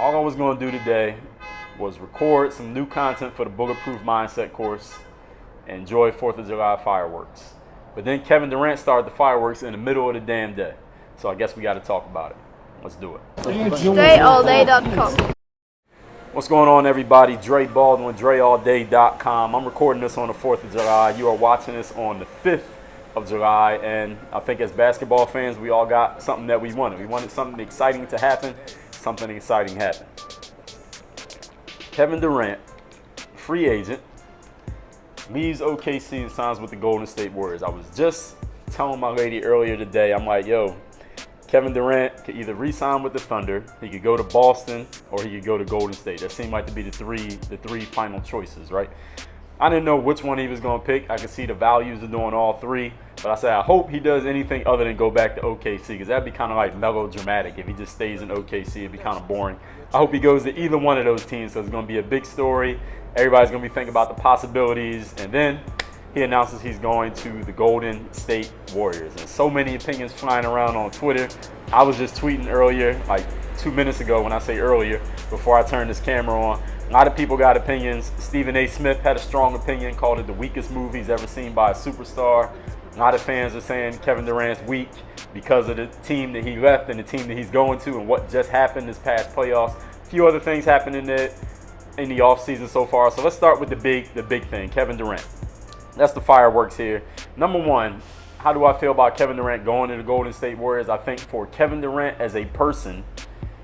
all I was going to do today was record some new content for the Bulletproof Mindset course and enjoy 4th of July fireworks. But then Kevin Durant started the fireworks in the middle of the damn day. So I guess we got to talk about it. Let's do it. DreAllDay.com. What's going on, everybody? Dre Baldwin, DreAllDay.com. I'm recording this on the 4th of July. You are watching this on the 5th of July. And I think as basketball fans, we all got something that we wanted. We wanted something exciting to happen. Something exciting happened. Kevin Durant, free agent, leaves OKC and signs with the Golden State Warriors. I was just telling my lady earlier today, I'm like, yo, Kevin Durant could either re-sign with the Thunder, he could go to Boston, or he could go to Golden State. That seemed like to be the three final choices, right? I didn't know which one he was going to pick. I could see the values of doing all three. But I said, I hope he does anything other than go back to OKC, because that'd be kind of like melodramatic. If he just stays in OKC, it'd be kind of boring. I hope he goes to either one of those teams, because it's going to be a big story. Everybody's going to be thinking about the possibilities. And then he announces he's going to the Golden State Warriors. And so many opinions flying around on Twitter. I was just tweeting earlier, like 2 minutes ago when I say earlier, before I turned this camera on. A lot of people got opinions. Stephen A. Smith had a strong opinion, called it the weakest move he's ever seen by a superstar. A lot of fans are saying Kevin Durant's weak because of the team that he left and the team that he's going to and what just happened this past playoffs. A few other things happened in the offseason so far. So let's start with the big thing, Kevin Durant. That's the fireworks here. Number one, how do I feel about Kevin Durant going to the Golden State Warriors? I think for Kevin Durant as a person,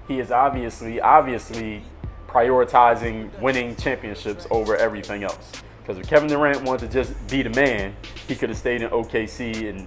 he is obviously prioritizing winning championships over everything else. Because if Kevin Durant wanted to just be the man, he could have stayed in OKC, and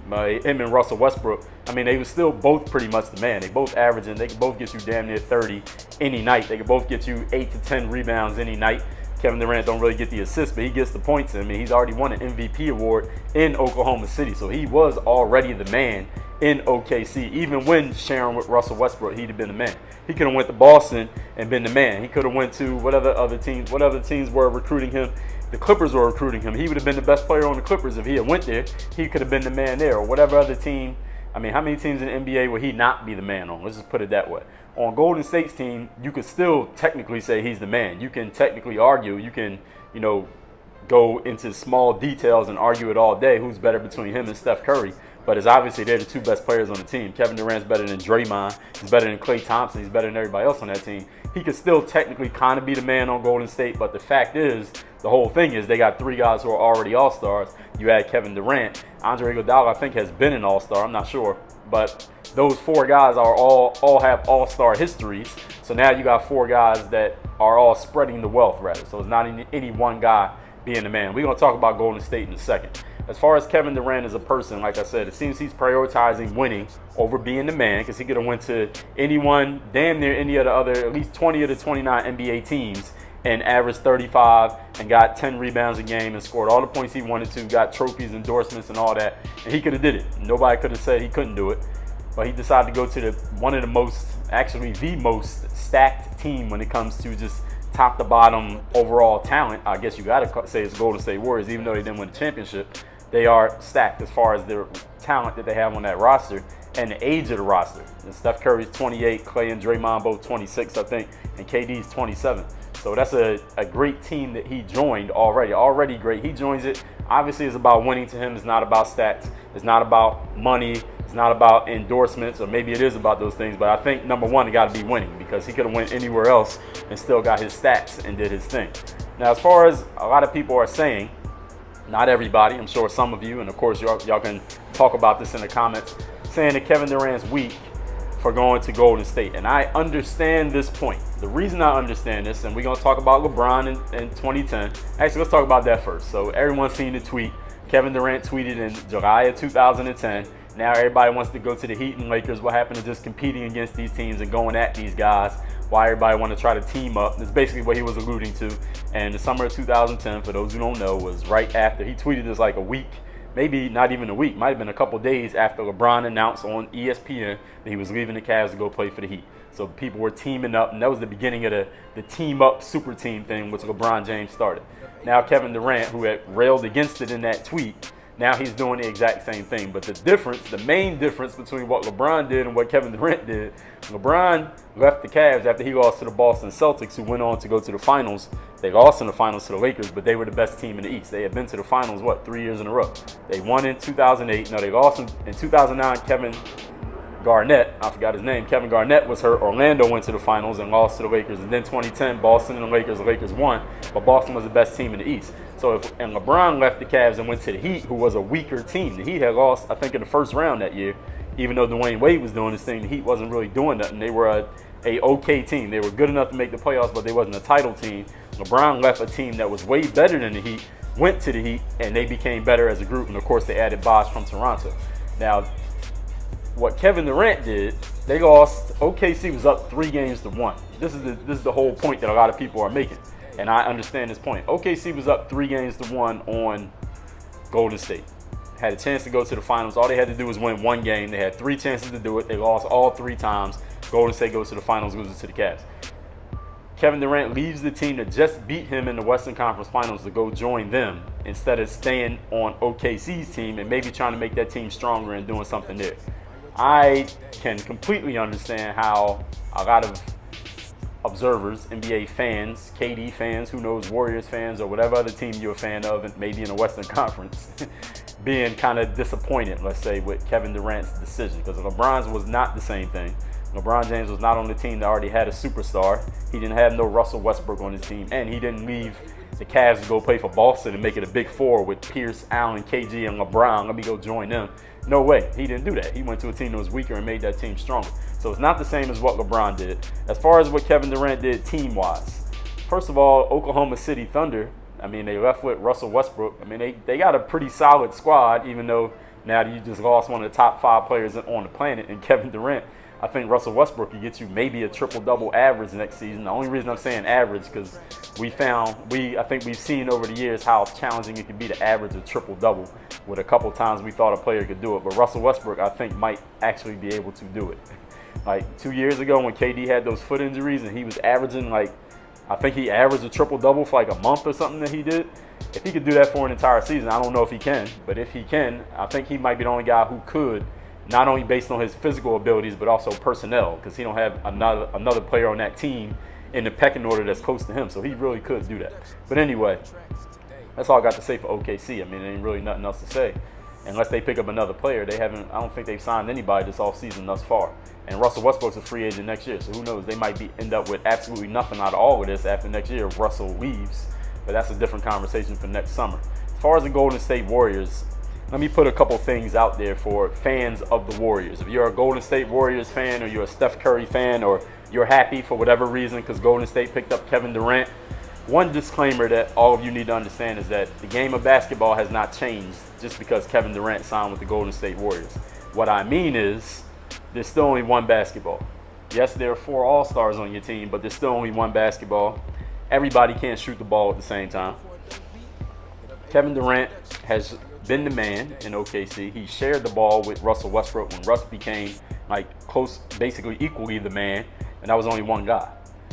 him and Russell Westbrook, I mean, they were still both pretty much the man. They both averaging, they could both get you damn near 30 any night. They could both get you 8 to 10 rebounds any night. Kevin Durant don't really get the assists, but he gets the points. I mean, he's already won an MVP award in Oklahoma City, so he was already the man in OKC. Even when sharing with Russell Westbrook, he'd have been the man. He could have went to Boston and been the man. He could have went to whatever teams were recruiting him. The Clippers were recruiting him. He would have been the best player on the Clippers if he had went there. He could have been the man there, or whatever other team. I mean, how many teams in the NBA would he not be the man on? Let's just put it that way. On Golden State's team, you could still technically say he's the man. You can technically argue. You can, go into small details and argue it all day. Who's better between him and Steph Curry? But it's obviously they're the two best players on the team. Kevin Durant's better than Draymond. He's better than Klay Thompson. He's better than everybody else on that team. He could still technically kind of be the man on Golden State, but the fact is, the whole thing is they got three guys who are already all-stars. You add Kevin Durant. Andre Iguodala, I think, has been an all-star. I'm not sure. But those four guys are all have all-star histories. So now you got four guys that are all spreading the wealth, rather. So it's not any one guy being the man. We're going to talk about Golden State in a second. As far as Kevin Durant as a person, like I said, it seems he's prioritizing winning over being the man, because he could have went to damn near any of the other, at least 20 of the 29 NBA teams, and averaged 35 and got 10 rebounds a game and scored all the points he wanted to, got trophies, endorsements, and all that. And he could have did it. Nobody could have said he couldn't do it. But he decided to go to the most stacked team when it comes to just top to bottom overall talent. I guess you got to say it's Golden State Warriors, even though they didn't win the championship. They are stacked as far as their talent that they have on that roster and the age of the roster. And Steph Curry's 28, Klay and Draymond both 26, I think, and KD's 27. So that's a great team that he joined already. Already great. He joins it. Obviously, it's about winning to him. It's not about stats. It's not about money. It's not about endorsements, or maybe it is about those things. But I think, number one, it got to be winning, because he could have went anywhere else and still got his stats and did his thing. Now, as far as a lot of people are saying, not everybody, I'm sure some of you, and of course y'all can talk about this in the comments, saying that Kevin Durant's weak for going to Golden State. And I understand this point. The reason I understand this, and we're going to talk about LeBron in 2010. Actually, let's talk about that first. So everyone's seen the tweet. Kevin Durant tweeted in July of 2010. Now everybody wants to go to the Heat and Lakers. What happened to just competing against these teams and going at these guys? Why everybody want to try to team up? That's basically what he was alluding to. And the summer of 2010, for those who don't know, was right after. He tweeted this like a week, maybe not even a week, might have been a couple days after LeBron announced on ESPN that he was leaving the Cavs to go play for the Heat. So people were teaming up, and that was the beginning of the team up super team thing, which LeBron James started. Now Kevin Durant, who had railed against it in that tweet, Now he's doing the exact same thing. But the main difference between what LeBron did and what Kevin Durant did, LeBron left the Cavs after he lost to the Boston Celtics, who went on to go to the finals. They lost in the finals to the Lakers, but they were the best team in the East. They had been to the finals, 3 years in a row. They won in 2008. No, they lost in 2009. Kevin Garnett, I forgot his name. Kevin Garnett was hurt. Orlando went to the finals and lost to the Lakers. And then 2010, Boston and the Lakers won. But Boston was the best team in the East. And LeBron left the Cavs and went to the Heat, who was a weaker team. The Heat had lost, I think, in the first round that year. Even though Dwayne Wade was doing his thing, the Heat wasn't really doing nothing. They were a okay team. They were good enough to make the playoffs, but they wasn't a title team. LeBron left a team that was way better than the Heat, went to the Heat, and they became better as a group. And, of course, they added Bosh from Toronto. Now, what Kevin Durant did, they lost. OKC was up 3-1. This is the whole point that a lot of people are making, and I understand this point. OKC was up 3-1 on Golden State. Had a chance to go to the finals. All they had to do was win one game. They had 3 chances to do it. They lost all 3 times. Golden State goes to the finals, loses to the Cavs. Kevin Durant leaves the team that just beat him in the Western Conference Finals to go join them instead of staying on OKC's team and maybe trying to make that team stronger and doing something there. I can completely understand how a lot of observers, NBA fans, KD fans, who knows, Warriors fans, or whatever other team you're a fan of, and maybe in the Western Conference, being kind of disappointed, let's say, with Kevin Durant's decision. Because LeBron's was not the same thing. LeBron James was not on the team that already had a superstar. He didn't have no Russell Westbrook on his team, and he didn't leave the Cavs to go play for Boston and make it a big four with Pierce, Allen, KG, and LeBron. Let me go join them. No way. He didn't do that. He went to a team that was weaker and made that team stronger. So it's not the same as what LeBron did. As far as what Kevin Durant did team-wise, first of all, Oklahoma City Thunder, I mean, they left with Russell Westbrook. I mean, they got a pretty solid squad, even though now you just lost one of the top 5 players on the planet in Kevin Durant. I think Russell Westbrook could get you maybe a triple-double average next season. The only reason I'm saying average because I think we've seen over the years how challenging it can be to average a triple-double. With a couple times we thought a player could do it, but Russell Westbrook I think might actually be able to do it. Like 2 years ago when KD had those foot injuries and he was averaging I think he averaged a triple-double for a month or something that he did. If he could do that for an entire season, I don't know if he can, but if he can, I think he might be the only guy who could. Not only based on his physical abilities, but also personnel, because he don't have another player on that team in the pecking order that's close to him. So he really could do that. But anyway, that's all I got to say for OKC. I mean, there ain't really nothing else to say. Unless they pick up another player, I don't think they've signed anybody this offseason thus far. And Russell Westbrook's a free agent next year, so who knows? They might end up with absolutely nothing out of all of this after next year if Russell leaves. But that's a different conversation for next summer. As far as the Golden State Warriors, let me put a couple things out there for fans of the Warriors. If you're a Golden State Warriors fan, or you're a Steph Curry fan, or you're happy for whatever reason because Golden State picked up Kevin Durant, one disclaimer that all of you need to understand is that the game of basketball has not changed just because Kevin Durant signed with the Golden State Warriors. What I mean is there's still only one basketball. Yes, there are 4 All-Stars on your team, but there's still only one basketball. Everybody can't shoot the ball at the same time. Kevin Durant has been the man in OKC. He shared the ball with Russell Westbrook when Russ became close, basically equally the man, and that was only one guy.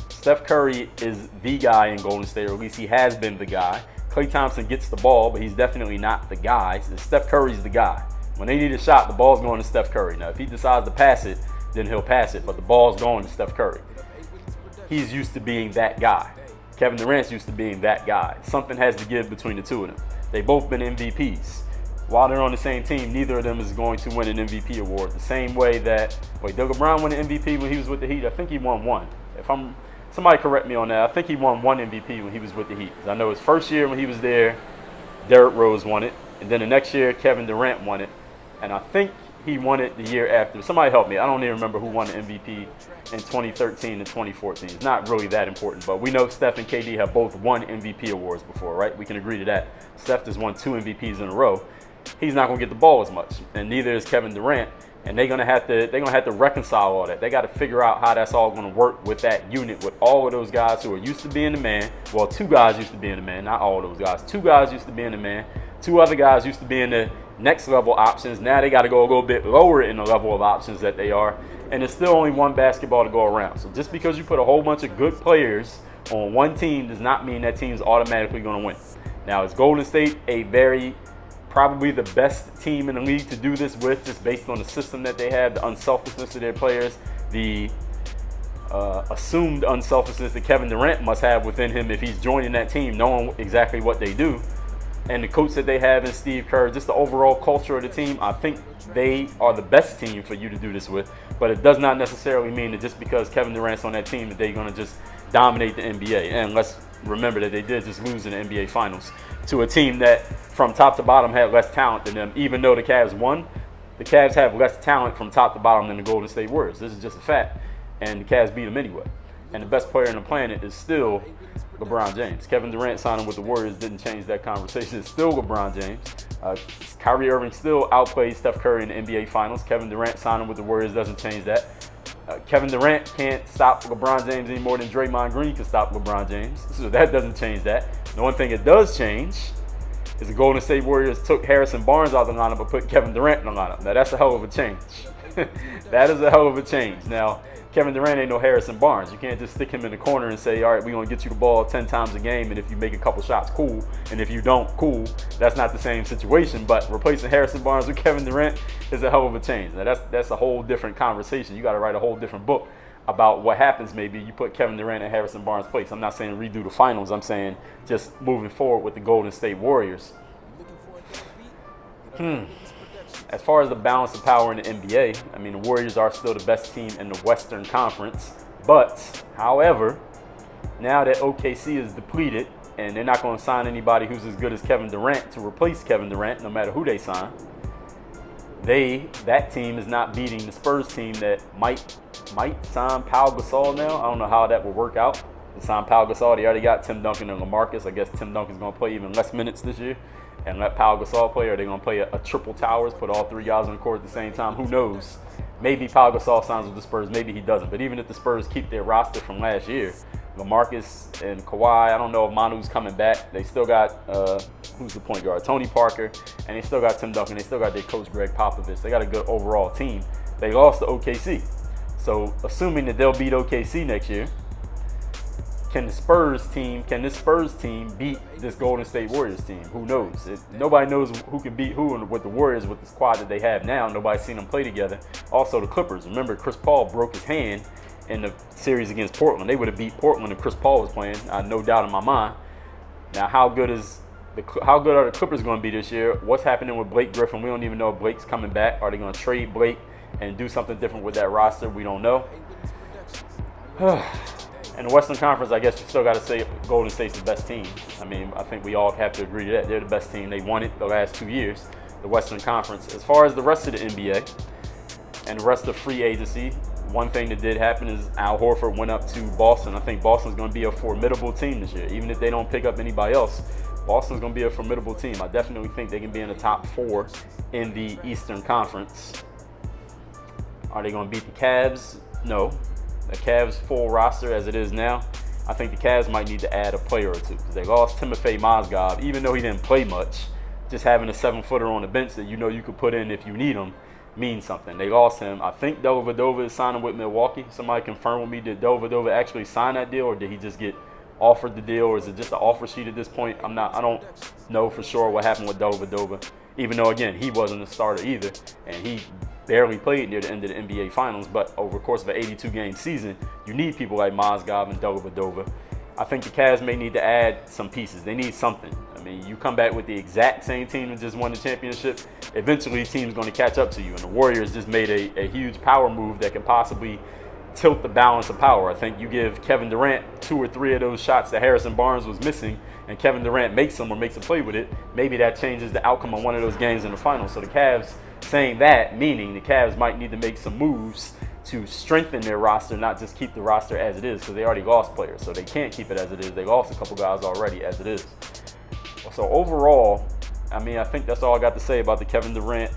Steph Curry is the guy in Golden State, or at least he has been the guy. Klay Thompson gets the ball, but he's definitely not the guy. Steph Curry's the guy. When they need a shot, the ball's going to Steph Curry. Now, if he decides to pass it, then he'll pass it, but the ball's going to Steph Curry. He's used to being that guy. Kevin Durant's used to being that guy. Something has to give between the two of them. They've both been MVPs. While they're on the same team, neither of them is going to win an MVP award. The same way that, did LeBron win an MVP when he was with the Heat? I think he won one. Somebody correct me on that. I think he won one MVP when he was with the Heat. I know his first year when he was there, Derrick Rose won it. And then the next year, Kevin Durant won it. And I think he won it the year after. Somebody help me. I don't even remember who won the MVP in 2013 and 2014. It's not really that important, but we know Steph and KD have both won MVP awards before, right? We can agree to that. Steph has won 2 MVPs in a row. He's not going to get the ball as much, and neither is Kevin Durant. And they're gonna have to reconcile all that. They got to figure out how that's all going to work with that unit, with all of those guys who are used to being the man. Well, 2 guys used to being the man, not all of those guys. 2 guys used to being the man. 2 other guys used to being the next level options. Now they got to go a little bit lower in the level of options that they are. And there's still only one basketball to go around. So just because you put a whole bunch of good players on one team does not mean that team's automatically going to win. Now, is Golden State a very probably the best team in the league to do this with, just based on the system that they have, the unselfishness of their players, the assumed unselfishness that Kevin Durant must have within him if he's joining that team, knowing exactly what they do, and the coach that they have in Steve Kerr, just the overall culture of the team. I think they are the best team for you to do this with, but it does not necessarily mean that just because Kevin Durant's on that team that they're going to just dominate the NBA. And let's remember that they did just lose in the NBA Finals to a team that from top to bottom had less talent than them. Even though the Cavs won, the Cavs have less talent from top to bottom than the Golden State Warriors. This is just a fact. And the Cavs beat them anyway. And the best player on the planet is still LeBron James. Kevin Durant signing with the Warriors didn't change that conversation. It's still LeBron James. Kyrie Irving still outplays Steph Curry in the NBA Finals. Kevin Durant signing with the Warriors doesn't change that. Kevin Durant can't stop LeBron James any more than Draymond Green can stop LeBron James. So that doesn't change that. The one thing it does change is the Golden State Warriors took Harrison Barnes out of the lineup but put Kevin Durant in the lineup. Now, that's a hell of a change. That is a hell of a change. Now, Kevin Durant ain't no Harrison Barnes. You can't just stick him in the corner and say, all right, we're going to get you the ball 10 times a game, and if you make a couple shots, cool. And if you don't, cool. That's not the same situation. But replacing Harrison Barnes with Kevin Durant is a hell of a change. Now, that's a whole different conversation. You got to write a whole different book about what happens maybe you put Kevin Durant in Harrison Barnes' place. I'm not saying redo the finals. I'm saying just moving forward with the Golden State Warriors. As far as the balance of power in the NBA, I mean, the Warriors are still the best team in the Western Conference. But, however, now that OKC is depleted and they're not going to sign anybody who's as good as Kevin Durant to replace Kevin Durant, no matter who they sign, that team is not beating the Spurs team that might sign Pau Gasol now. I don't know how that will work out. They signed Pau Gasol. They already got Tim Duncan and LaMarcus. I guess Tim Duncan's going to play even less minutes this year and let Pau Gasol play, or they're going to play a triple towers, put all three guys on the court at the same time. Who knows? Maybe Pau Gasol signs with the Spurs. Maybe he doesn't. But even if the Spurs keep their roster from last year, LaMarcus and Kawhi, I don't know if Manu's coming back. They still got, who's the point guard? Tony Parker. And they still got Tim Duncan. They still got their coach, Greg Popovich. They got a good overall team. They lost to OKC. So assuming that they'll beat OKC next year, can this Spurs team beat this Golden State Warriors team? Who knows? Nobody knows who can beat who with the Warriors with the squad that they have now. Nobody's seen them play together. Also, the Clippers. Remember, Chris Paul broke his hand in the series against Portland. They would have beat Portland if Chris Paul was playing. I have no doubt in my mind. Now, how good are the Clippers going to be this year? What's happening with Blake Griffin? We don't even know if Blake's coming back. Are they going to trade Blake and do something different with that roster? We don't know. In the Western Conference, I guess you still got to say Golden State's the best team. I mean, I think we all have to agree to that. They're the best team. They won it the last 2 years, the Western Conference. As far as the rest of the NBA and the rest of free agency, one thing that did happen is Al Horford went up to Boston. I think Boston's going to be a formidable team this year. Even if they don't pick up anybody else, Boston's going to be a formidable team. I definitely think they can be in the top 4 in the Eastern Conference. Are they going to beat the Cavs? No. The Cavs' full roster as it is now, I think the Cavs might need to add a player or two because they lost Timofey Mozgov. Even though he didn't play much, just having a 7-footer on the bench that you know you could put in if you need him means something. They lost him. I think Dellavedova is signing with Milwaukee. Somebody confirm with me, did Dellavedova actually sign that deal, or did he just get offered the deal, or is it just an offer sheet at this point? I don't know for sure what happened with Dellavedova, even though, again, he wasn't a starter either, and he barely played near the end of the NBA Finals. But over the course of an 82-game season, you need people like Mozgov and Dellavedova. I think the Cavs may need to add some pieces. They need something. I mean, you come back with the exact same team that just won the championship, eventually the team's going to catch up to you. And the Warriors just made a huge power move that can possibly tilt the balance of power. I think you give Kevin Durant 2 or 3 of those shots that Harrison Barnes was missing, and Kevin Durant makes them or makes a play with it, maybe that changes the outcome of one of those games in the finals. So the Cavs saying that, meaning the Cavs might need to make some moves to strengthen their roster, not just keep the roster as it is, because they already lost players. So they can't keep it as it is. They lost a couple guys already as it is. So overall, I mean, I think that's all I got to say about the Kevin Durant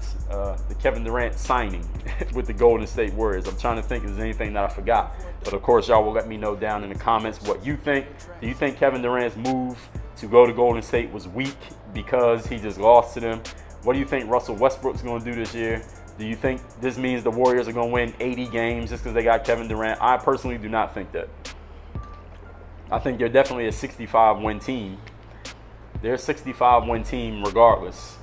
signing with the Golden State Warriors. I'm trying to think if there's anything that I forgot. But of course, y'all will let me know down in the comments what you think. Do you think Kevin Durant's move to go to Golden State was weak because he just lost to them? What do you think Russell Westbrook's going to do this year? Do you think this means the Warriors are going to win 80 games just because they got Kevin Durant? I personally do not think that. I think they're definitely a 65-win team. They're a 65-win team regardless.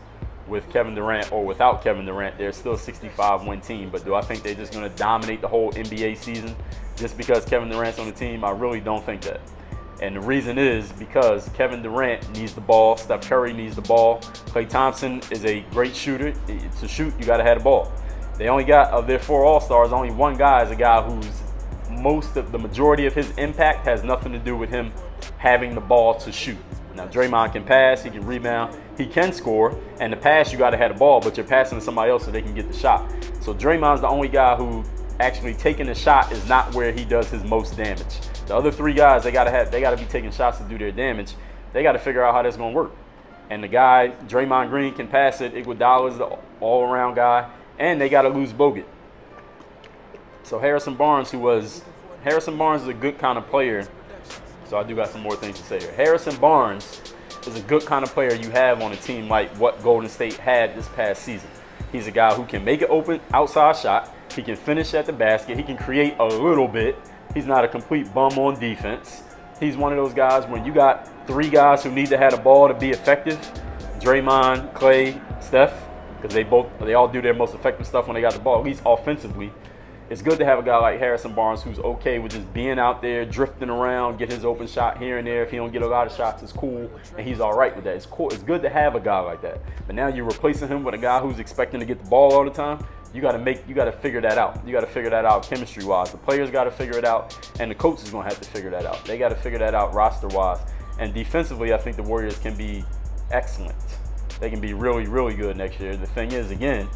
with Kevin Durant or without Kevin Durant, they're still a 65-win team. But do I think they're just going to dominate the whole NBA season just because Kevin Durant's on the team? I really don't think that. And the reason is because Kevin Durant needs the ball. Steph Curry needs the ball. Klay Thompson is a great shooter. To shoot, you got to have the ball. They only got, of their 4 All-Stars, only one guy is a guy who's the majority of his impact has nothing to do with him having the ball to shoot. Now, Draymond can pass, he can rebound, he can score, and the pass, you got to have the ball, but you're passing to somebody else so they can get the shot. So Draymond's the only guy who actually taking the shot is not where he does his most damage. The other 3 guys, they got to be taking shots to do their damage. They got to figure out how that's going to work. And the guy, Draymond Green, can pass it. Iguodala's the all-around guy, and they got to lose Bogut. So Harrison Barnes is a good kind of player. So I do got some more things to say here. Harrison Barnes is a good kind of player you have on a team like what Golden State had this past season. He's a guy who can make an open outside shot. He can finish at the basket. He can create a little bit. He's not a complete bum on defense. He's one of those guys when you got 3 guys who need to have the ball to be effective, Draymond, Klay, Steph, because they all do their most effective stuff when they got the ball, at least offensively. It's good to have a guy like Harrison Barnes who's okay with just being out there, drifting around, get his open shot here and there. If he don't get a lot of shots, it's cool, and he's all right with that. It's cool. It's good to have a guy like that. But now you're replacing him with a guy who's expecting to get the ball all the time. You got to figure that out. You got to figure that out chemistry-wise. The players got to figure it out, and the coach is going to have to figure that out. They got to figure that out roster-wise. And defensively, I think the Warriors can be excellent. They can be really, really good next year. The thing is, again,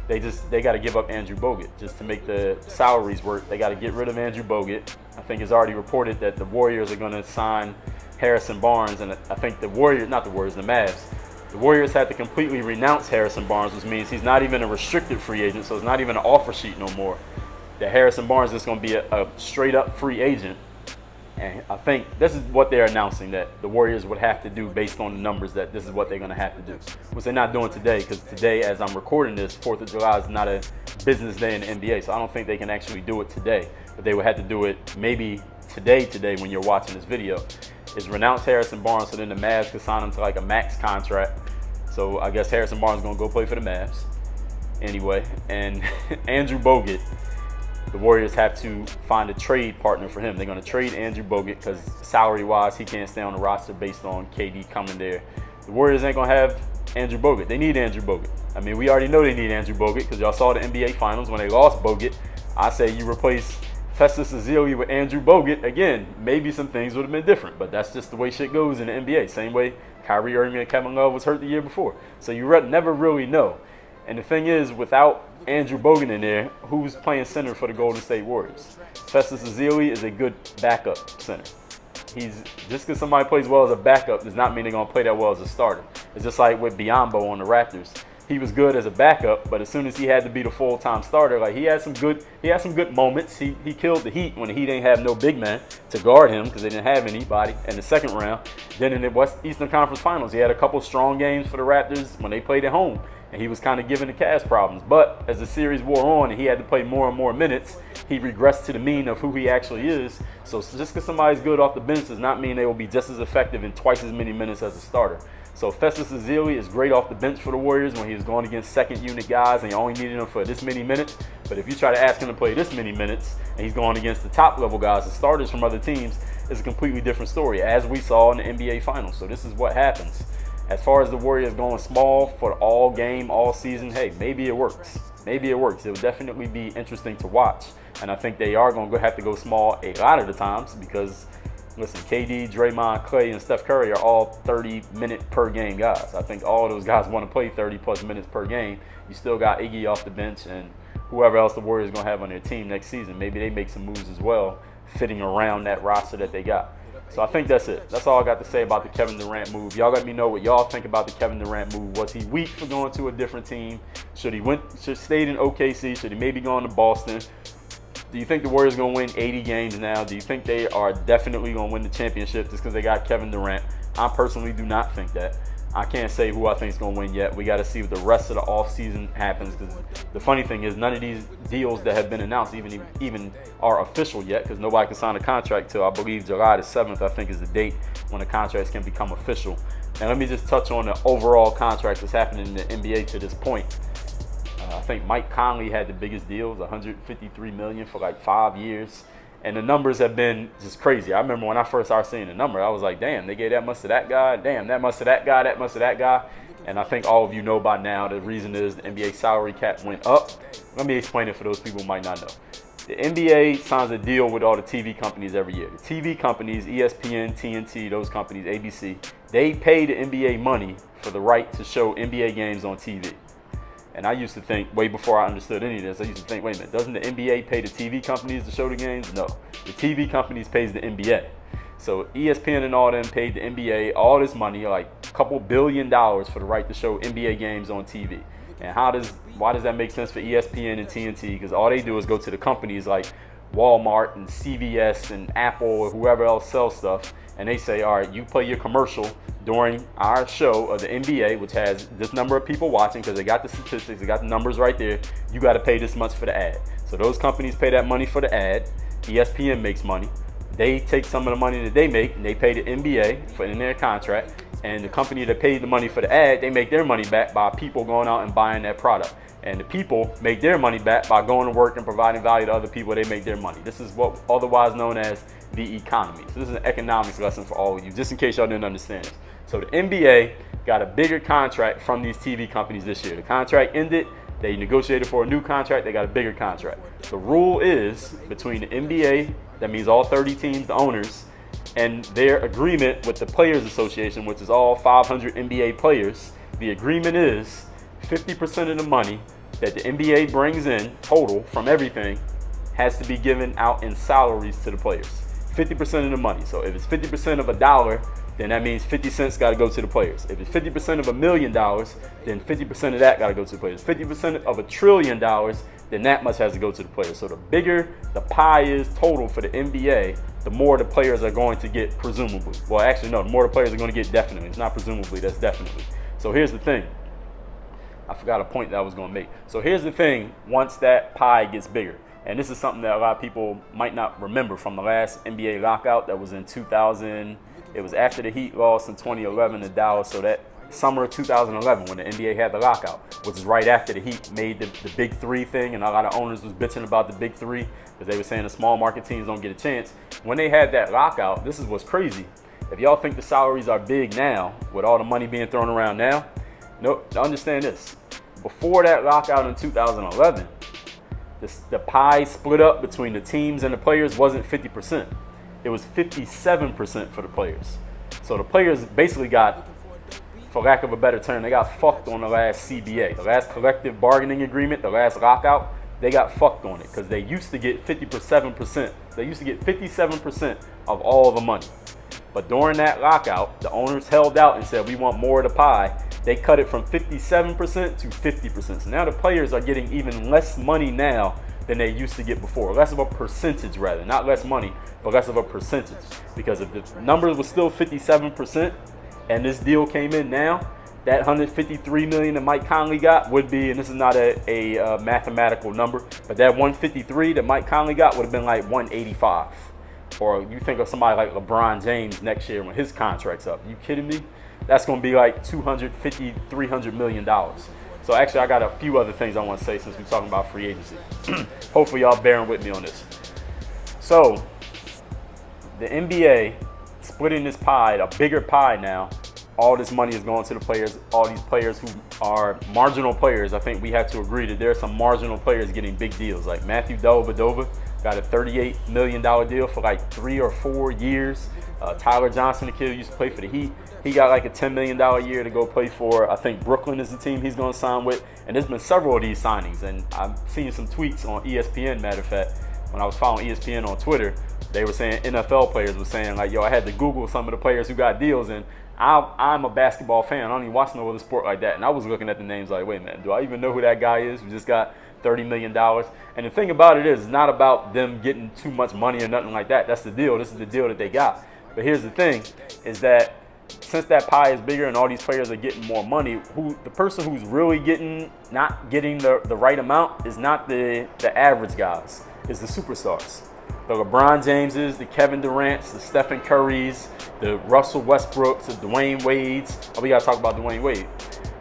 they got to give up Andrew Bogut just to make the salaries work. They got to get rid of Andrew Bogut. I think it's already reported that the Warriors are going to sign Harrison Barnes, and I think the Mavs. The Warriors had to completely renounce Harrison Barnes, which means he's not even a restricted free agent, so it's not even an offer sheet no more. That Harrison Barnes is going to be a straight-up free agent. And I think this is what they're announcing, that the Warriors would have to do based on the numbers, that this is what they're going to have to do. Which they're not doing today, because today, as I'm recording this, 4th of July is not a business day in the NBA, so I don't think they can actually do it today. But they would have to do it maybe today when you're watching this video, is renounce Harrison Barnes so then the Mavs could sign him to like a max contract. So I guess Harrison Barnes is going to go play for the Mavs anyway. And Andrew Bogut, the Warriors have to find a trade partner for him. They're going to trade Andrew Bogut because salary-wise, he can't stay on the roster based on KD coming there. The Warriors ain't going to have Andrew Bogut. They need Andrew Bogut. I mean, we already know they need Andrew Bogut because y'all saw the NBA Finals when they lost Bogut. I say you replace Festus Ezeli with Andrew Bogut. Again, maybe some things would have been different, but that's just the way shit goes in the NBA. Same way Kyrie Irving and Kevin Love was hurt the year before. So you never really know. And the thing is, without Andrew Bogut in there, who's playing center for the Golden State Warriors? Festus Ezeli is a good backup center. Just because somebody plays well as a backup does not mean they're going to play that well as a starter. It's just like with Biyombo on the Raptors. He was good as a backup, but as soon as he had to be the full-time starter, like he had some good moments. He killed the Heat when the Heat didn't have no big man to guard him because they didn't have anybody in the second round. Then in the Eastern Conference Finals, he had a couple strong games for the Raptors when they played at home, and he was kind of giving the Cavs problems. But as the series wore on and he had to play more and more minutes, he regressed to the mean of who he actually is. So just because somebody's good off the bench does not mean they will be just as effective in twice as many minutes as a starter. So Festus Ezeli is great off the bench for the Warriors when he was going against second unit guys and you only needed him for this many minutes. But if you try to ask him to play this many minutes and he's going against the top level guys, the starters from other teams, it's a completely different story, as we saw in the NBA Finals. So this is what happens. As far as the Warriors going small for all game, all season, hey, maybe it works. Maybe it works. It will definitely be interesting to watch. And I think they are going to have to go small a lot of the times because, listen, KD, Draymond, Klay, and Steph Curry are all 30-minute per game guys. I think all of those guys want to play 30-plus minutes per game. You still got Iggy off the bench and whoever else the Warriors going to have on their team next season. Maybe they make some moves as well, fitting around that roster that they got. So I think that's it. That's all I got to say about the Kevin Durant move. Y'all let me know what y'all think about the Kevin Durant move. Was he weak for going to a different team? Should stayed in OKC? Should he maybe gone to Boston? Do you think the Warriors going to win 80 games now? Do you think they are definitely going to win the championship just because they got Kevin Durant? I personally do not think that. I can't say who I think is going to win yet. We got to see what the rest of the offseason happens because the funny thing is none of these deals that have been announced even are official yet because nobody can sign a contract till I believe July the 7th, I think, is the date when the contracts can become official. And let me just touch on the overall contract that's happening in the NBA to this point. I think Mike Conley had the biggest deals, $153 million for like 5 years. And the numbers have been just crazy. I remember when I first started seeing the number, I was like, damn, they gave that much to that guy. Damn, that much to that guy, that much to that guy. And I think all of you know by now the reason is the NBA salary cap went up. Let me explain it for those people who might not know. The NBA signs a deal with all the TV companies every year. The TV companies, ESPN, TNT, those companies, ABC, they pay the NBA money for the right to show NBA games on TV. And I used to think, way before I understood any of this, I used to think, wait a minute, doesn't the NBA pay the TV companies to show the games? No, the TV companies pays the NBA. So ESPN and all them paid the NBA all this money, like a couple $1 billion for the right to show NBA games on TV. And why does that make sense for ESPN and TNT? Because all they do is go to the companies like Walmart and CVS and Apple or whoever else sells stuff, and they say, all right, you play your commercial during our show of the NBA, which has this number of people watching, because they got the statistics, they got the numbers right there. You got to pay this much for the ad. So those companies pay that money for the ad. ESPN makes money. They take some of the money that they make and they pay the NBA for in their contract. And the company that paid the money for the ad, they make their money back by people going out and buying that product. And the people make their money back by going to work and providing value to other people. They make their money. This is what otherwise known as the economy. So this is an economics lesson for all of you, just in case y'all didn't understand this. So the NBA got a bigger contract from these TV companies this year. The contract ended. They negotiated for a new contract. They got a bigger contract. The rule is between the NBA, that means all 30 teams, the owners, and their agreement with the Players Association, which is all 500 NBA players. The agreement is 50% of the money that the NBA brings in total from everything has to be given out in salaries to the players. 50% of the money. So if it's 50% of $1, then that means 50 cents got to go to the players. If it's 50% of $1 million, then 50% of that got to go to the players. 50% of $1 trillion, then that much has to go to the players. So the bigger the pie is total for the NBA, the more the players are going to get, presumably. Well, actually, no, the more the players are going to get, definitely. It's not presumably, that's definitely. So here's the thing. I forgot a point that I was going to make. So here's the thing, once that pie gets bigger, and this is something that a lot of people might not remember from the last NBA lockout that was in 2000. It was after the Heat lost in 2011 to Dallas, so that summer of 2011 when the NBA had the lockout, which is right after the Heat made the Big Three thing, and a lot of owners was bitching about the Big Three because they were saying the small market teams don't get a chance. When they had that lockout, this is what's crazy. If y'all think the salaries are big now, with all the money being thrown around now, nope, understand this. Before that lockout in 2011, the pie split up between the teams and the players wasn't 50%. It was 57% for the players. So the players basically got, for lack of a better term, they got fucked on the last CBA, the last collective bargaining agreement, the last lockout. They got fucked on it because they used to get 57%. They used to get 57% of all the money. But during that lockout, the owners held out and said, we want more of the pie. They cut it from 57% to 50%. So now the players are getting even less money now than they used to get before. Less of a percentage, rather. Not less money, but less of a percentage. Because if the numbers was still 57% and this deal came in now, that $153 million that Mike Conley got would be, and this is not a mathematical number, but that 153 that Mike Conley got would have been like 185. Or you think of somebody like LeBron James next year when his contract's up. You kidding me? That's going to be like $250, $300 million. So actually, I got a few other things I want to say since we're talking about free agency. Hopefully, y'all bearing with me on this. So, the NBA splitting this pie, a bigger pie now. All this money is going to the players. All these players who are marginal players, I think we have to agree that there are some marginal players getting big deals. Like Matthew Dellavedova got a $38 million deal for like 3 or 4 years. Tyler Johnson, the kid who used to play for the Heat, he got like a $10 million a year to go play for, I think Brooklyn is the team he's going to sign with. And there's been several of these signings. And I've seen some tweets on ESPN, matter of fact, when I was following ESPN on Twitter, they were saying NFL players were saying like, yo, I had to Google some of the players who got deals. And I'm a basketball fan. I don't even watch no other sport like that. And I was looking at the names like, wait a minute, do I even know who that guy is who just got $30 million? And the thing about it is, it's not about them getting too much money or nothing like that. That's the deal. This is the deal that they got. But here's the thing, is that since that pie is bigger and all these players are getting more money, the person who's really not getting the right amount is not the average guys, it's the superstars. The LeBron Jameses, the Kevin Durants, the Stephen Currys, the Russell Westbrooks, the Dwayne Wades. Oh, we got to talk about Dwayne Wade.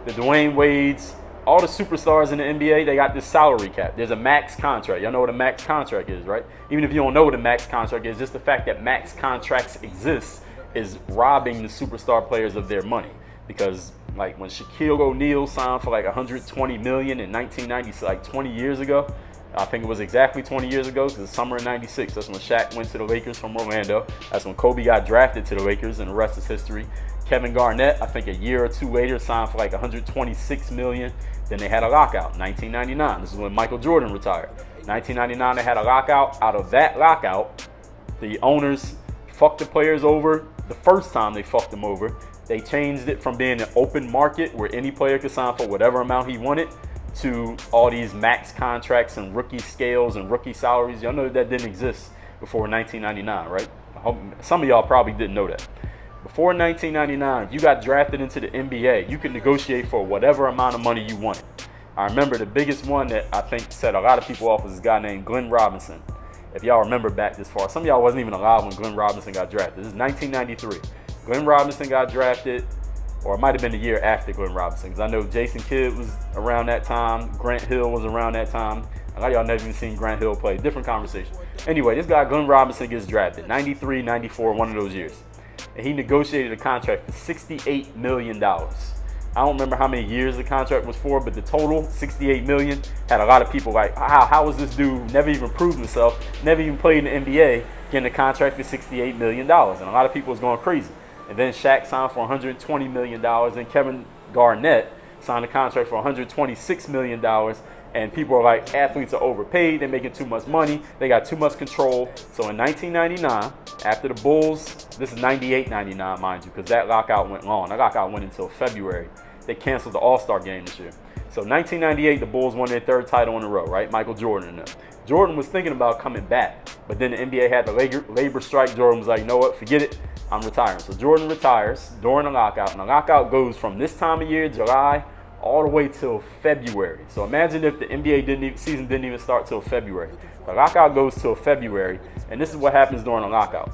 The Dwayne Wades, all the superstars in the NBA, they got this salary cap. There's a max contract. Y'all know what a max contract is, right? Even if you don't know what a max contract is, just the fact that max contracts exist is robbing the superstar players of their money. Because like when Shaquille O'Neal signed for like $120 million in 1990, like 20 years ago, I think it was exactly 20 years ago because it's summer of '96. That's when Shaq went to the Lakers from Orlando. That's when Kobe got drafted to the Lakers, and the rest is history. Kevin Garnett, I think a year or two later, signed for like $126 million. Then they had a lockout, 1999. This is when Michael Jordan retired. 1999, they had a lockout. Out of that lockout, the owners fucked the players over. The first time they fucked them over, they changed it from being an open market where any player could sign for whatever amount he wanted to all these max contracts and rookie scales and rookie salaries. Y'all know that didn't exist before 1999, right? I hope some of y'all probably didn't know that. Before 1999, if you got drafted into the NBA, you could negotiate for whatever amount of money you wanted. I remember the biggest one that I think set a lot of people off was this guy named Glenn Robinson. If y'all remember back this far, some of y'all wasn't even alive when Glenn Robinson got drafted. This is 1993. Glenn Robinson got drafted, or it might have been the year after Glenn Robinson, because I know Jason Kidd was around that time, Grant Hill was around that time. A lot of y'all never even seen Grant Hill play. Different conversation. Anyway, this guy Glenn Robinson gets drafted, 93, 94, one of those years. And he negotiated a contract for $68 million. I don't remember how many years the contract was for, but the total, $68 million, had a lot of people like, how was this dude never even proved himself, never even played in the NBA, getting a contract for $68 million? And a lot of people was going crazy. And then Shaq signed for $120 million, and Kevin Garnett signed a contract for $126 million. And people are like, athletes are overpaid, they're making too much money, they got too much control. So in 1999, after the Bulls, this is 98-99, mind you, because that lockout went long. That lockout went until February. They canceled the All-Star game this year. So 1998, the Bulls won their third title in a row, right? Michael Jordan and them. Jordan was thinking about coming back, but then the NBA had the labor strike. Jordan was like, you know what, forget it, I'm retiring. So Jordan retires during the lockout, and the lockout goes from this time of year, July, all the way till February. So imagine if the NBA season didn't even start till February. The lockout goes till February, and this is what happens during the lockout.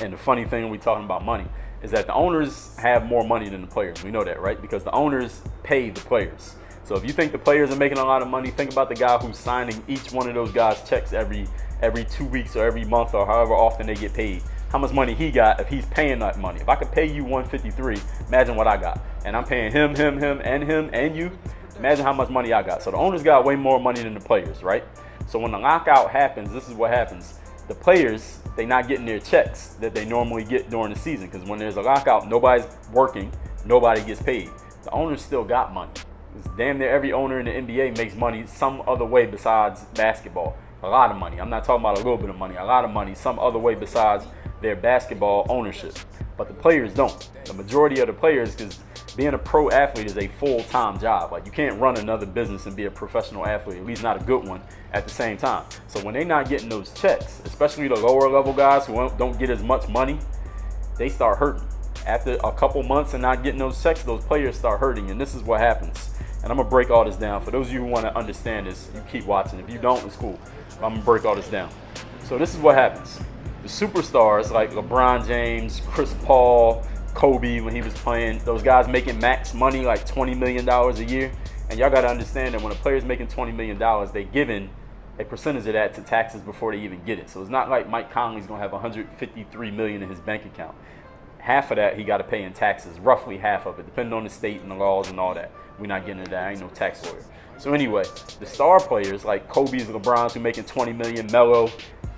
And the funny thing when we're talking about money is that the owners have more money than the players. We know that, right? Because the owners pay the players. So if you think the players are making a lot of money, think about the guy who's signing each one of those guys' checks every 2 weeks or every month or however often they get paid. How much money he got if he's paying that money. If I could pay you $153, imagine what I got. And I'm paying him, and you. Imagine how much money I got. So the owners got way more money than the players, right? So when the lockout happens, this is what happens. The players, they not getting their checks that they normally get during the season, because when there's a lockout, nobody's working, nobody gets paid. The owners still got money. It's damn near every owner in the NBA makes money some other way besides basketball. A lot of money. I'm not talking about a little bit of money. A lot of money some other way besides their basketball ownership. But the players don't. The majority of the players, because being a pro athlete is a full-time job. Like, you can't run another business and be a professional athlete, at least not a good one, at the same time. So when they're not getting those checks, especially the lower level guys who don't get as much money, they start hurting. After a couple months and not getting those checks, those players start hurting, and this is what happens. And I'm going to break all this down. For those of you who want to understand this, you keep watching. If you don't, it's cool. But I'm going to break all this down. So this is what happens. The superstars like LeBron James, Chris Paul, Kobe when he was playing, those guys making max money like $20 million a year. And y'all got to understand that when a player's making $20 million, they giving a percentage of that to taxes before they even get it. So it's not like Mike Conley's going to have $153 million in his bank account. Half of that he got to pay in taxes, roughly half of it, depending on the state and the laws and all that. We're not getting into that. I ain't no tax lawyer. So anyway, the star players like Kobe's, LeBron's, who making $20 million, Melo,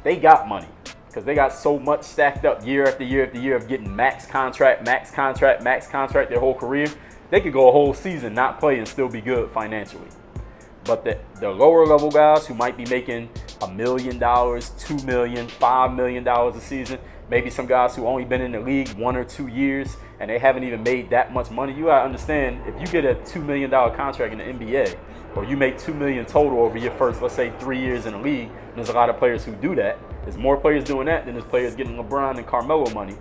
they got money because they got so much stacked up year after year after year of getting max contract their whole career. They could go a whole season not play and still be good financially. But the lower level guys who might be making $1 million, $2 million, $5 million a season, maybe some guys who only been in the league 1 or 2 years and they haven't even made that much money. You gotta understand, if you get a $2 million contract in the NBA, or you make $2 million total over your first, let's say, 3 years in the league, and there's a lot of players who do that. There's more players doing that than there's players getting LeBron and Carmelo money.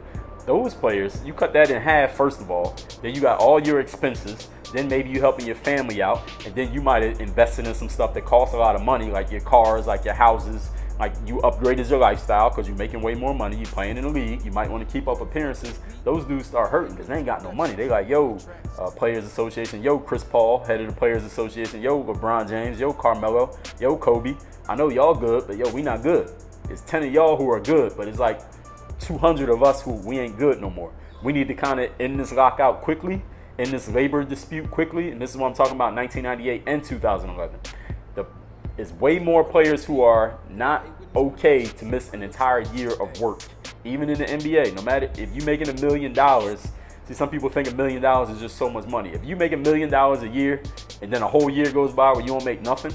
Those players, you cut that in half, first of all, then you got all your expenses, then maybe you helping your family out, and then you might have invested in some stuff that costs a lot of money, like your cars, like your houses, like you upgraded your lifestyle because you're making way more money, you're playing in the league, you might want to keep up appearances. Those dudes start hurting because they ain't got no money. They like, yo, Players Association, yo, Chris Paul, head of the Players Association, yo, LeBron James, yo, Carmelo, yo, Kobe. I know y'all good, but yo, we not good. It's 10 of y'all who are good, but it's like 200 of us who we ain't good no more. We need to kind of end this lockout quickly, end this labor dispute quickly, and this is what I'm talking about, 1998 and 2011. It's way more players who are not okay to miss an entire year of work, even in the NBA. No matter if you're making $1 million, see, some people think $1 million is just so much money. If you make $1 million a year and then a whole year goes by where you don't make nothing,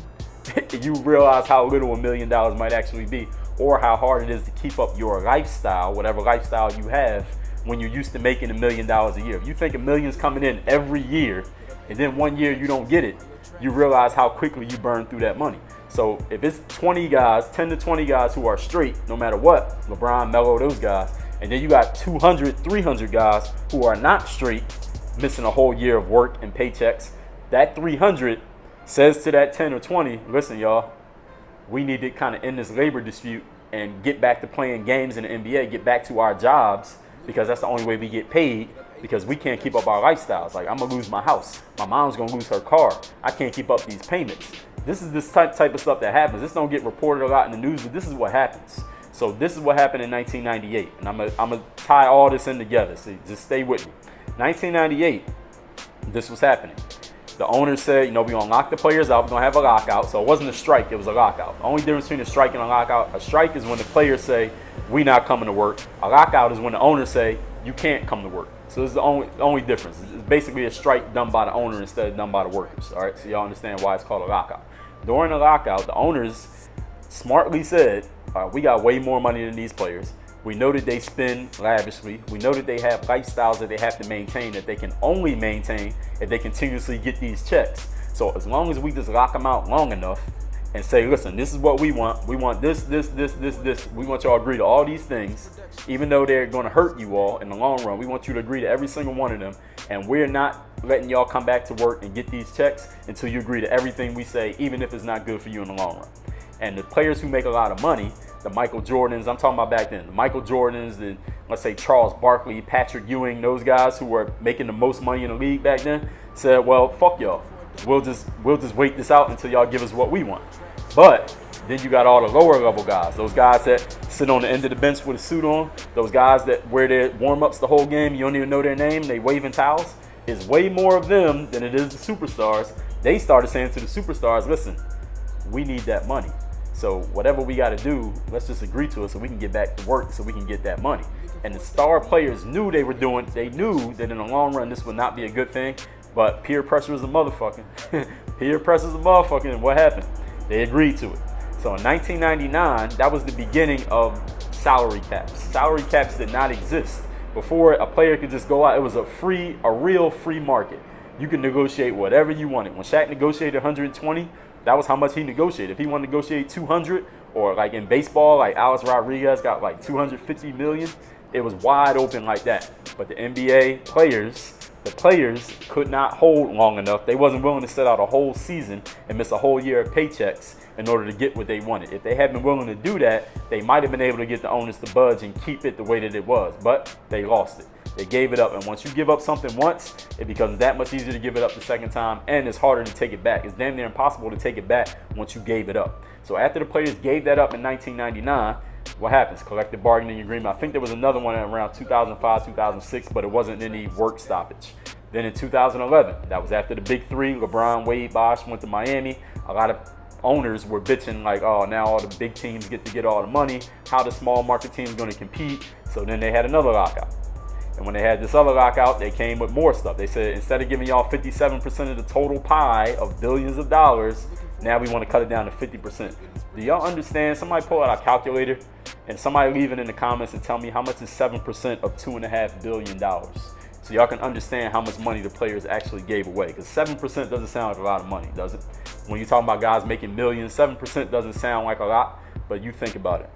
you realize how little $1 million might actually be, or how hard it is to keep up your lifestyle, whatever lifestyle you have, when you're used to making $1 million a year. If you think $1 million's coming in every year and then one year you don't get it, you realize how quickly you burn through that money. So if it's 20 guys, 10 to 20 guys who are straight, no matter what, LeBron, Melo, those guys, and then you got 200, 300 guys who are not straight, missing a whole year of work and paychecks, that 300 says to that 10 or 20, listen, y'all, we need to kind of end this labor dispute and get back to playing games in the NBA, get back to our jobs, because that's the only way we get paid, because we can't keep up our lifestyles. Like, I'm going to lose my house. My mom's going to lose her car. I can't keep up these payments. This is this type of stuff that happens. This don't get reported a lot in the news, but this is what happens. So this is what happened in 1998. And I'm gonna tie all this in together. So just stay with me. 1998, this was happening. The owners said, we're going to lock the players out. We're going to have a lockout. So it wasn't a strike. It was a lockout. The only difference between a strike and a lockout, a strike is when the players say, we not coming to work. A lockout is when the owners say, you can't come to work. So this is the only difference. It's basically a strike done by the owner instead of done by the workers. All right, so y'all understand why it's called a lockout. During the lockout, the owners smartly said, we got way more money than these players. We know that they spend lavishly. We know that they have lifestyles that they have to maintain, that they can only maintain if they continuously get these checks. So as long as we just lock them out long enough and say, listen, this is what we want. We want this. We want y'all to agree to all these things, even though they're going to hurt you all in the long run. We want you to agree to every single one of them. And we're not letting y'all come back to work and get these checks until you agree to everything we say, even if it's not good for you in the long run. And the players who make a lot of money, the Michael Jordans, I'm talking about back then, the Michael Jordans, the, let's say Charles Barkley, Patrick Ewing, those guys who were making the most money in the league back then, said, well, fuck y'all. We'll just wait this out until y'all give us what we want. But then you got all the lower level guys, those guys that sit on the end of the bench with a suit on, those guys that wear their warm-ups the whole game, you don't even know their name, they waving towels. It's way more of them than it is the superstars. They started saying to the superstars, listen, we need that money. So whatever we got to do, let's just agree to it so we can get back to work so we can get that money. And the star players knew they knew that in the long run this would not be a good thing, but peer pressure is a motherfucking. Peer pressure is a motherfucking, and what happened? They agreed to it. So in 1999, that was the beginning of salary caps. Salary caps did not exist. Before, a player could just go out. It was a real free market. You could negotiate whatever you wanted. When Shaq negotiated 120, that was how much he negotiated. If he wanted to negotiate 200, or like in baseball, like Alex Rodriguez got like 250 million, it was wide open like that. But the NBA players, could not hold long enough. They wasn't willing to set out a whole season and miss a whole year of paychecks in order to get what they wanted. If they had been willing to do that, they might have been able to get the owners to budge and keep it the way that it was. But they lost it. They gave it up. And once you give up something once, it becomes that much easier to give it up the second time, and it's harder to take it back. It's damn near impossible to take it back once you gave it up. So after the players gave that up in 1999, what happens? Collective bargaining agreement. I think there was another one around 2005, 2006, but it wasn't any work stoppage. Then in 2011, that was after the big three, LeBron, Wade, Bosh went to Miami. A lot of owners were bitching like, oh, now all the big teams get all the money. How the small market teams going to compete? So then they had another lockout. And when they had this other lockout, they came with more stuff. They said, instead of giving y'all 57% of the total pie of billions of dollars, now we want to cut it down to 50%. Do y'all understand? Somebody pull out a calculator and somebody leave it in the comments and tell me how much is 7% of $2.5 billion. So y'all can understand how much money the players actually gave away. Because 7% doesn't sound like a lot of money, does it? When you're talking about guys making millions, 7% doesn't sound like a lot, but you think about it.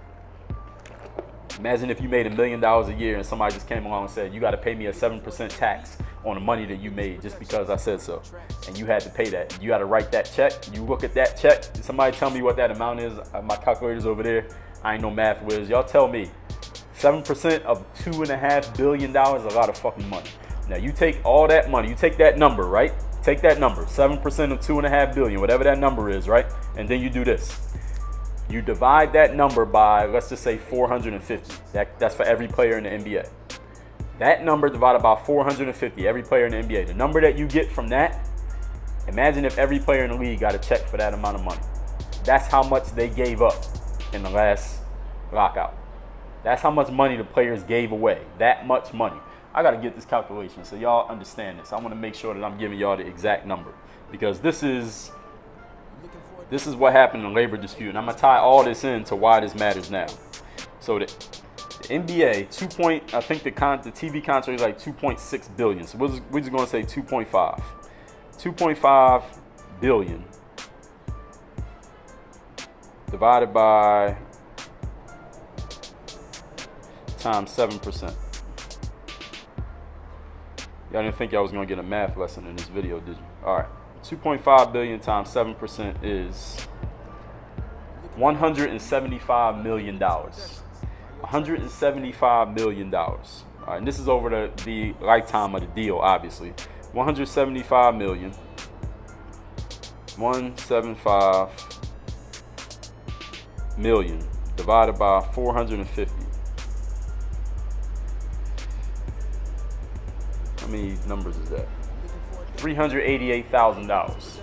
Imagine if you made $1 million a year and somebody just came along and said, you got to pay me a 7% tax on the money that you made just because I said so. And you had to pay that. You got to write that check. You look at that check. Somebody tell me what that amount is. My calculator's over there. I ain't no math whiz. Y'all tell me. 7% of $2.5 billion is a lot of fucking money. Now you take all that money. You take that number, right? Take that number. 7% of $2.5 billion, whatever that number is, right? And then you do this. You divide that number by, let's just say 450. That's for every player in the NBA. That number divided by 450, every player in the NBA. The number that you get from that, imagine if every player in the league got a check for that amount of money. That's how much they gave up in the last lockout. That's how much money the players gave away. That much money. I got to get this calculation so y'all understand this. I want to make sure that I'm giving y'all the exact number because this is what happened in the labor dispute. And I'm going to tie all this into why this matters now. So the NBA, I think the TV contract is like 2.6 billion. So we're just going to say 2.5. 2.5 billion divided by times 7%. Y'all didn't think y'all was going to get a math lesson in this video, did you? All right. 2.5 billion times 7% is $175 million. $175 million. All right, and this is over the lifetime of the deal, obviously. 175 million. 175 million divided by 450. How many numbers is that? $388,000.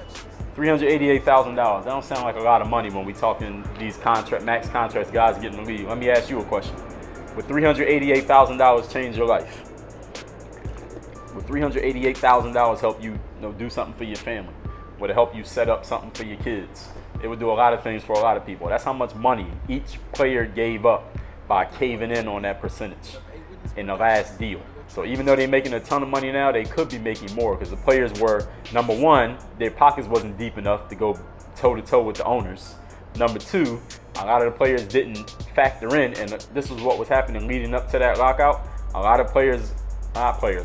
$388,000. That don't sound like a lot of money when we talking these max contracts guys getting the league. Let me ask you a question. Would $388,000 change your life? Would $388,000 help you, do something for your family? Would it help you set up something for your kids? It would do a lot of things for a lot of people. That's how much money each player gave up by caving in on that percentage in the last deal. So even though they're making a ton of money now, they could be making more because the players were, number one, their pockets wasn't deep enough to go toe-to-toe with the owners. Number two, a lot of the players didn't factor in, and this was what was happening leading up to that lockout. A lot of a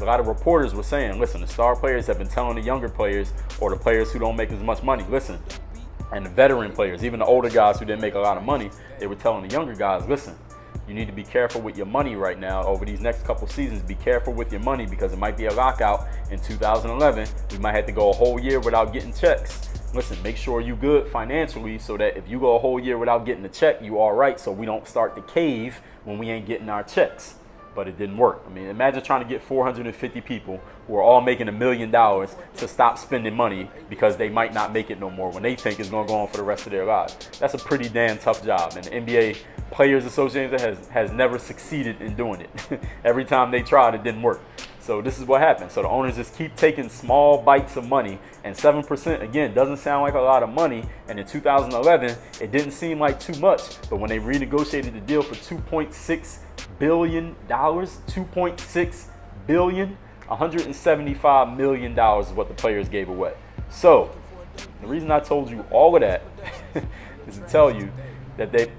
lot of reporters were saying, listen, the star players have been telling the younger players or the players who don't make as much money, listen. And the veteran players, even the older guys who didn't make a lot of money, they were telling the younger guys, listen, you need to be careful with your money right now over these next couple seasons. Be careful with your money because it might be a lockout in 2011. We might have to go a whole year without getting checks. Listen, make sure you good financially so that if you go a whole year without getting a check, you all right, so we don't start to cave when we ain't getting our checks. But it didn't work. I mean, imagine trying to get 450 people who are all making $1 million to stop spending money because they might not make it no more when they think it's going to go on for the rest of their lives. That's a pretty damn tough job. And the NBA Players Association has never succeeded in doing it. Every time they tried, it didn't work. So this is what happened. So the owners just keep taking small bites of money. And 7%, again, doesn't sound like a lot of money. And in 2011, it didn't seem like too much. But when they renegotiated the deal for $2.6 billion, $2.6 billion, $175 million is what the players gave away. So the reason I told you all of that is to tell you that the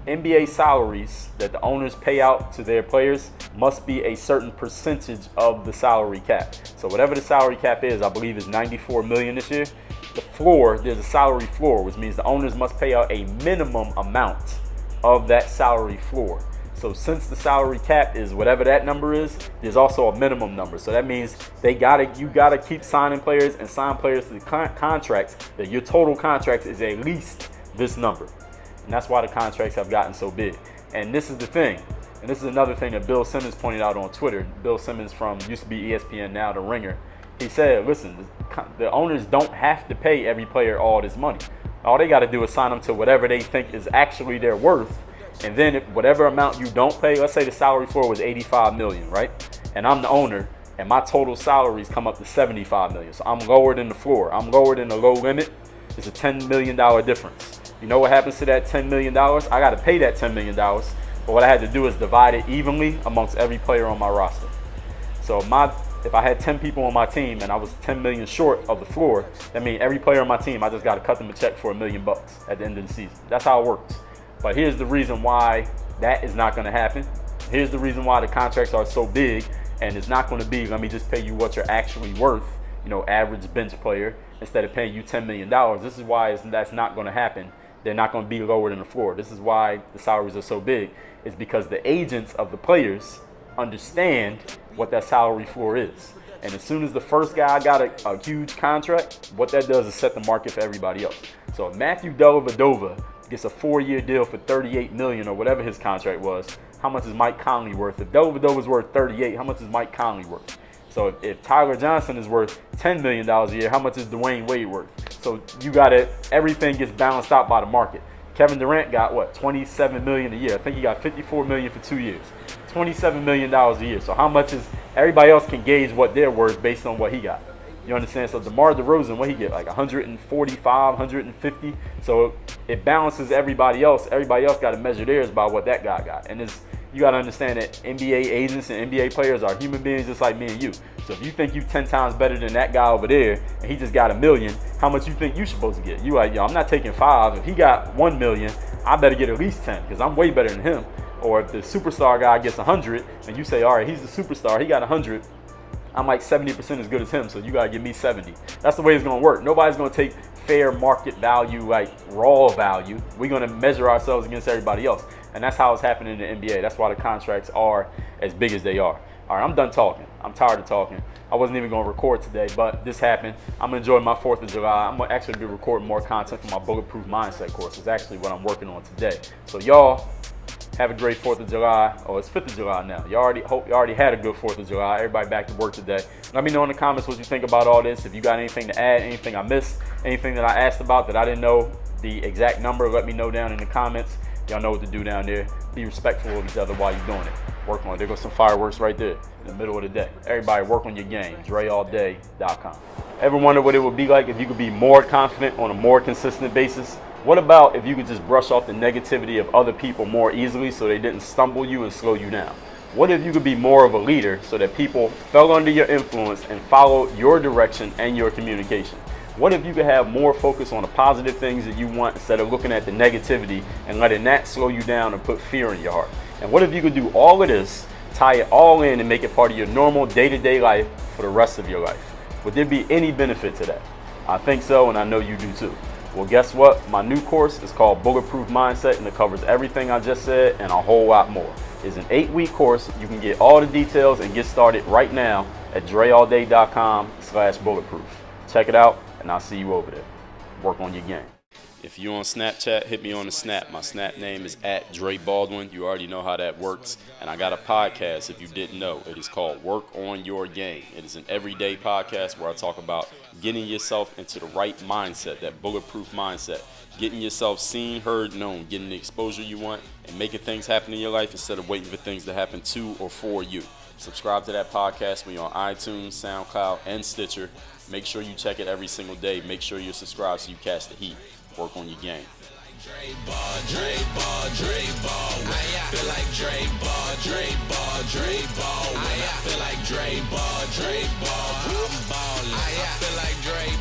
NBA salaries that the owners pay out to their players must be a certain percentage of the salary cap. So whatever the salary cap is, I believe is $94 million this year. The floor, there's a salary floor, which means the owners must pay out a minimum amount of that salary floor. So since the salary cap is whatever that number is, there's also a minimum number. So that means you gotta keep signing players and sign players to the contracts that your total contracts is at least this number. And that's why the contracts have gotten so big. And this is the thing. And this is another thing that Bill Simmons pointed out on Twitter. Bill Simmons used to be ESPN, now The Ringer. He said, listen, the owners don't have to pay every player all this money. All they got to do is sign them to whatever they think is actually their worth. And then whatever amount you don't pay, let's say the salary floor was $85 million, right? And I'm the owner, and my total salaries come up to $75 million. So I'm lower than the floor. I'm lower than the low limit. It's a $10 million difference. You know what happens to that $10 million? I got to pay that $10 million. But what I had to do is divide it evenly amongst every player on my roster. So if I had 10 people on my team and I was 10 million short of the floor, that means every player on my team, I just got to cut them a check for $1 million at the end of the season. That's how it works. But here's the reason why that is not going to happen. Here's the reason why the contracts are so big And it's not going to be, let me just pay you what you're actually worth, average bench player, instead of paying you $10 million. This is why that's not going to happen. They're not going to be lower than the floor. This is why the salaries are so big. It's because the agents of the players understand what that salary floor is. And as soon as the first guy got a huge contract, what that does is set the market for everybody else. So if Matthew Dellavedova gets a 4-year deal for $38 million or whatever his contract was, how much is Mike Conley worth? If Dellavedova's worth $38, how much is Mike Conley worth? So if Tyler Johnson is worth $10 million a year, how much is Dwayne Wade worth? So you got it. Everything gets balanced out by the market. Kevin Durant got what? $27 million a year. I think he got $54 million for 2 years. $27 million a year. So how much is everybody else can gauge what they're worth based on what he got? You understand? So DeMar DeRozan, what he get? Like 145, 150. So it balances everybody else. Everybody else got to measure theirs by what that guy got. And you got to understand that NBA agents and NBA players are human beings just like me and you. So if you think you 10 times better than that guy over there and he just got $1 million, how much you think you supposed to get? You like, yo, I'm not taking 5. If he got $1 million, I better get at least 10 because I'm way better than him. Or if the superstar guy gets 100 and you say, all right, he's the superstar, he got 100. I'm like 70% as good as him, so you gotta give me 70. That's the way it's gonna work. Nobody's gonna take fair market value, like raw value. We're gonna measure ourselves against everybody else. And that's how it's happening in the NBA. That's why the contracts are as big as they are. All right, I'm done talking. I'm tired of talking. I wasn't even gonna record today, but this happened. I'm enjoying my 4th of July. I'm gonna actually be recording more content for my Bulletproof Mindset course. It's actually what I'm working on today. So y'all, have a great 4th of July. Oh, it's 5th of July now. Hope you already had a good 4th of July. Everybody back to work today. Let me know in the comments what you think about all this. If you got anything to add, anything I missed, anything that I asked about that I didn't know the exact number, let me know down in the comments. Y'all know what to do down there. Be respectful of each other while you're doing it. Work on it. There goes some fireworks right there in the middle of the day. Everybody work on your game. DreAllDay.com. Ever wonder what it would be like if you could be more confident on a more consistent basis? What about if you could just brush off the negativity of other people more easily so they didn't stumble you and slow you down? What if you could be more of a leader so that people fell under your influence and followed your direction and your communication? What if you could have more focus on the positive things that you want instead of looking at the negativity and letting that slow you down and put fear in your heart? And what if you could do all of this, tie it all in and make it part of your normal day-to-day life for the rest of your life? Would there be any benefit to that? I think so, and I know you do too. Well, guess what? My new course is called Bulletproof Mindset, and it covers everything I just said and a whole lot more. It's an 8-week course. You can get all the details and get started right now at DreAllDay.com/bulletproof. Check it out, and I'll see you over there. Work on your game. If you're on Snapchat, hit me on the Snap. My Snap name is @Dre Baldwin. You already know how that works. And I got a podcast, if you didn't know. It is called Work on Your Game. It is an everyday podcast where I talk about getting yourself into the right mindset, that bulletproof mindset. Getting yourself seen, heard, known. Getting the exposure you want and making things happen in your life instead of waiting for things to happen to or for you. Subscribe to that podcast. We're on iTunes, SoundCloud, and Stitcher. Make sure you check it every single day. Make sure you're subscribed so you catch the heat. Work on your game. Dre ball, Dre ball, Dre ball. I feel like Dre ball, Dre ball, Dre ball. I feel like Dre ball, Dre ball. I'm ballin'. I feel like Dre.